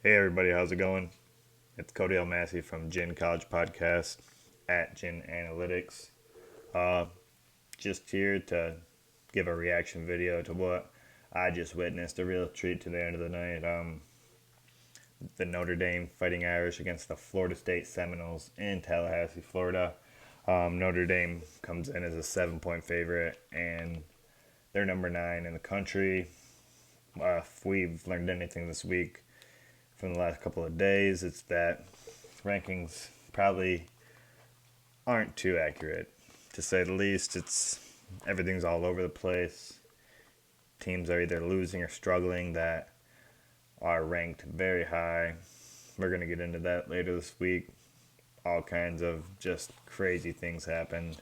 Hey everybody, how's it going? It's Cody Almasy from Gin College Podcast at Gin Analytics. Uh, just here to give a reaction video to what I just witnessed. A real treat to the end of the night. The Notre Dame Fighting Irish against the Florida State Seminoles in Tallahassee, Florida. Notre Dame comes in as a 7-point favorite, and they're number 9 in the country. If we've learned anything this week from the last couple of days, it's that rankings probably aren't too accurate, to say the least. Everything's all over the place. Teams are either losing or struggling that are ranked very high. We're going to get into that later this week. All kinds of just crazy things happened.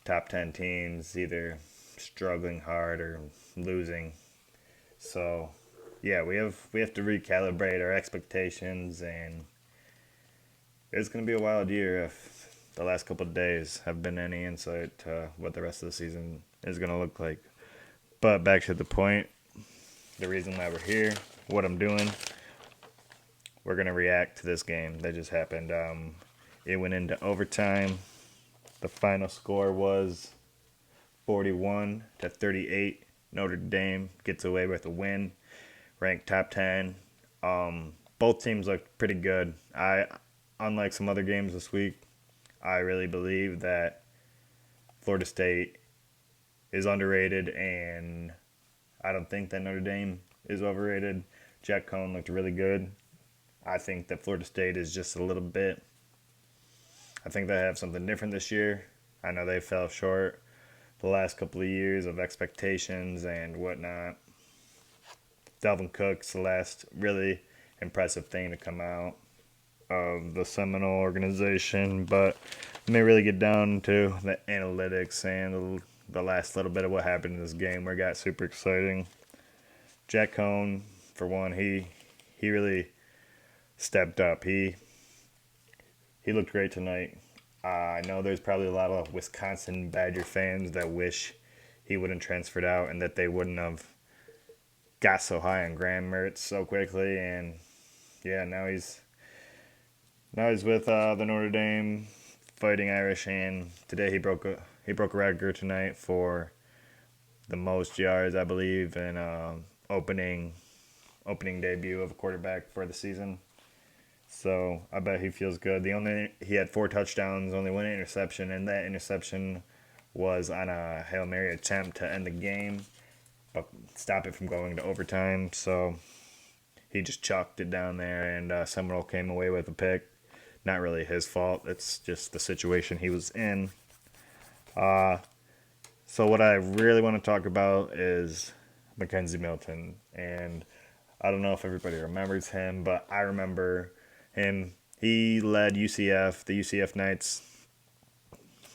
Top 10 teams either struggling hard or losing. So, yeah, we have to recalibrate our expectations, and it's going to be a wild year if the last couple of days have been any insight to what the rest of the season is going to look like. But back to the point, the reason why we're here, what I'm doing, we're going to react to this game that just happened. It went into overtime. The final score was 41-38. Notre Dame gets away with a win, ranked top 10. Both teams looked pretty good. Unlike some other games this week, I really believe that Florida State is underrated, and I don't think that Notre Dame is overrated. Jack Cohn looked really good. I think that Florida State is just a little bit. I think they have something different this year. I know they fell short the last couple of years of expectations and whatnot. Dalvin Cook's the last really impressive thing to come out of the Seminole organization, but let me really get down to the analytics and the last little bit of what happened in this game where it got super exciting. Jack Cohn, for one, he really stepped up. He looked great tonight. I know there's probably a lot of Wisconsin Badger fans that wish he wouldn't transferred out and that they wouldn't have got so high on Graham Mertz so quickly. And yeah, now he's with the Notre Dame Fighting Irish, and today he broke a record tonight for the most yards, I believe, in opening debut of a quarterback for the season. So I bet he feels good. He had 4 touchdowns, only 1 interception, and that interception was on a Hail Mary attempt to end the game, but stop it from going to overtime. So he just chucked it down there, and Seminole came away with a pick. Not really his fault. It's just the situation he was in. So what I really want to talk about is McKenzie Milton. And I don't know if everybody remembers him, but I remember him. He led UCF, the UCF Knights,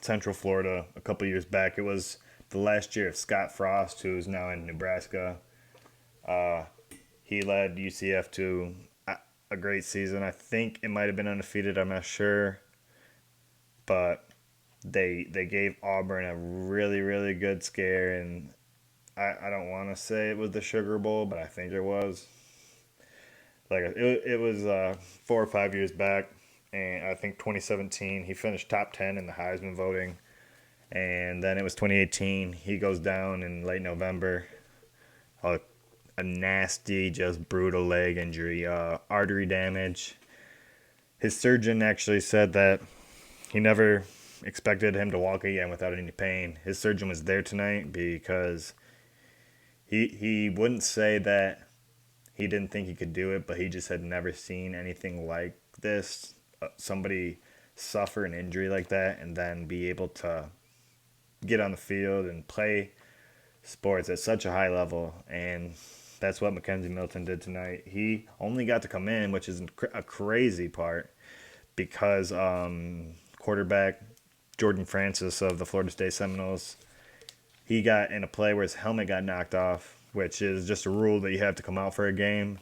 Central Florida, a couple years back. It was the last year of Scott Frost, who's now in Nebraska. He led UCF to a great season. I think it might have been undefeated. I'm not sure. But they gave Auburn a really, really good scare. And I don't want to say it was the Sugar Bowl, but I think it was. It was 4 or 5 years back. And I think 2017, he finished top 10 in the Heisman voting. And then it was 2018. He goes down in late November. A nasty, just brutal leg injury, artery damage. His surgeon actually said that he never expected him to walk again without any pain. His surgeon was there tonight because he wouldn't say that he didn't think he could do it, but he just had never seen anything like this. Somebody suffer an injury like that and then be able to get on the field and play sports at such a high level. And that's what McKenzie Milton did tonight. He only got to come in, which is a crazy part, because quarterback Jordan Francis of the Florida State Seminoles, he got in a play where his helmet got knocked off, which is just a rule that you have to come out for a game.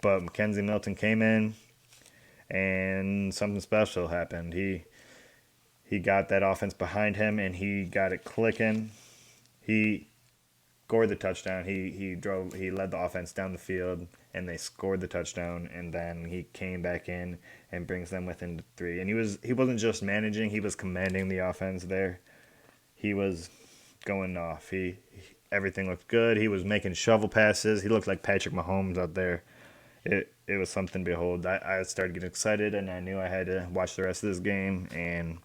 But McKenzie Milton came in, and something special happened. He got that offense behind him, and he got it clicking. He scored the touchdown. He led the offense down the field and they scored the touchdown, and then he came back in and brings them within 3. And he wasn't just managing; he was commanding the offense there. He was going off. Everything looked good. He was making shovel passes. He looked like Patrick Mahomes out there. It was something to behold. I started getting excited, and I knew I had to watch the rest of this game. And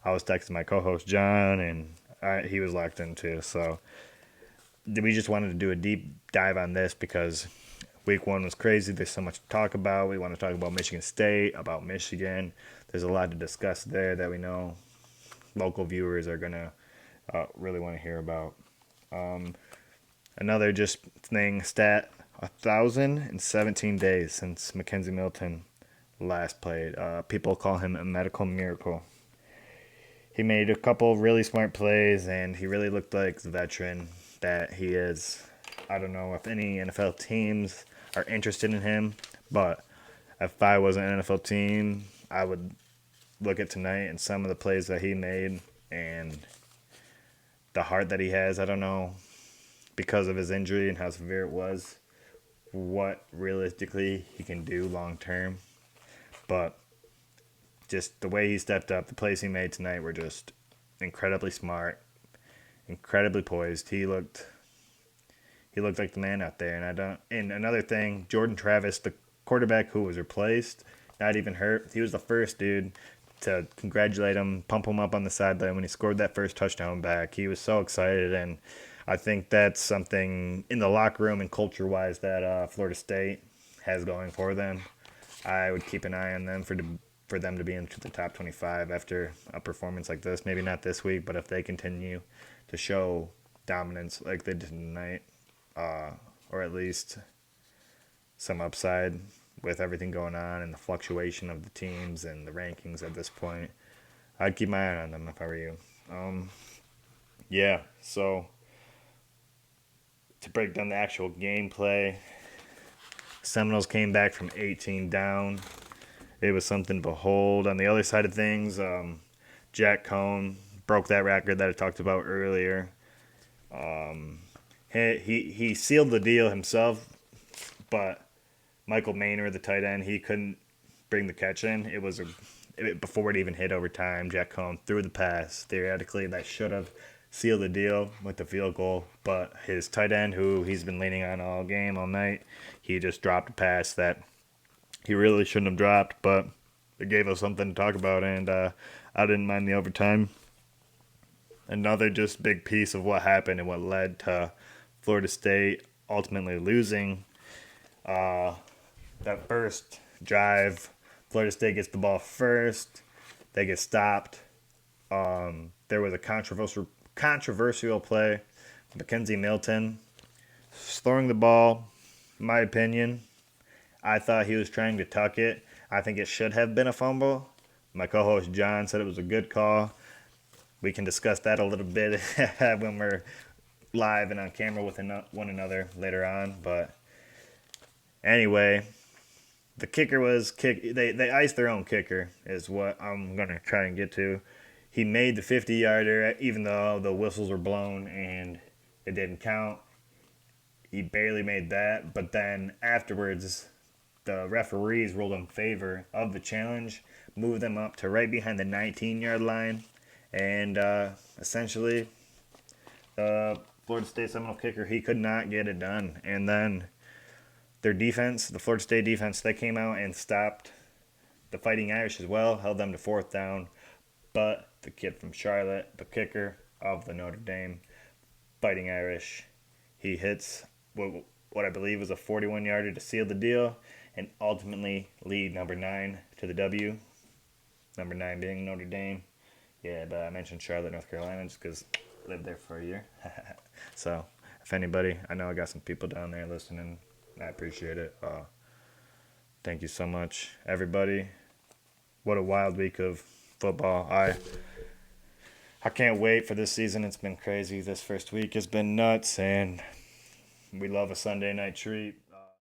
I was texting my co-host John, and he was locked in too. So we just wanted to do a deep dive on this because week 1 was crazy. There's so much to talk about. We want to talk about Michigan State, about Michigan. There's a lot to discuss there that we know local viewers are gonna really want to hear about. Another just stat: 1,017 days since Mackenzie Milton last played. People call him a medical miracle. He made a couple really smart plays, and he really looked like the veteran that he is. I don't know if any NFL teams are interested in him, but if I was an NFL team, I would look at tonight and some of the plays that he made and the heart that he has. I don't know, because of his injury and how severe it was, what realistically he can do long term. But just the way he stepped up, the plays he made tonight were just incredibly smart, incredibly poised. He looked like the man out there. And another thing, Jordan Travis, the quarterback who was replaced, not even hurt. He was the first dude to congratulate him, pump him up on the sideline when he scored that first touchdown back. He was so excited, and I think that's something in the locker room and culture-wise that Florida State has going for them. I would keep an eye on them for them to be into the top 25 after a performance like this. Maybe not this week, but if they continue to show dominance like they did tonight, or at least some upside with everything going on and the fluctuation of the teams and the rankings at this point, I'd keep my eye on them if I were you. So to break down the actual gameplay, Seminoles came back from 18 down. It was something to behold. On the other side of things, Jack Cohn broke that record that I talked about earlier. He sealed the deal himself, but Michael Maynard, the tight end, he couldn't bring the catch in. Before it even hit overtime, Jack Cohn threw the pass. Theoretically, that should have sealed the deal with the field goal, but his tight end, who he's been leaning on all game, all night, he just dropped a pass that he really shouldn't have dropped, but it gave us something to talk about, and I didn't mind the overtime. Another just big piece of what happened and what led to Florida State ultimately losing. That first drive, Florida State gets the ball first. They get stopped. There was a controversial play. Mackenzie Milton throwing the ball, in my opinion. I thought he was trying to tuck it. I think it should have been a fumble. My co-host John said it was a good call. We can discuss that a little bit when we're live and on camera with one another later on. But anyway, the kicker was They iced their own kicker, is what I'm gonna try and get to. He made the 50-yarder, even though the whistles were blown and it didn't count. He barely made that, but then afterwards, the referees ruled in favor of the challenge, moved them up to right behind the 19-yard line, and essentially, the Florida State Seminole kicker, he could not get it done. And then their defense, the Florida State defense, they came out and stopped the Fighting Irish as well, held them to 4th down. But the kid from Charlotte, the kicker of the Notre Dame Fighting Irish, he hits what I believe was a 41-yarder to seal the deal and ultimately lead number 9 to the W. Number 9 being Notre Dame. Yeah, but I mentioned Charlotte, North Carolina, just because I lived there for a year. So, if anybody, I know I got some people down there listening. I appreciate it. Thank you so much, everybody. What a wild week of football. I can't wait for this season. It's been crazy. This first week has been nuts, and we love a Sunday night treat.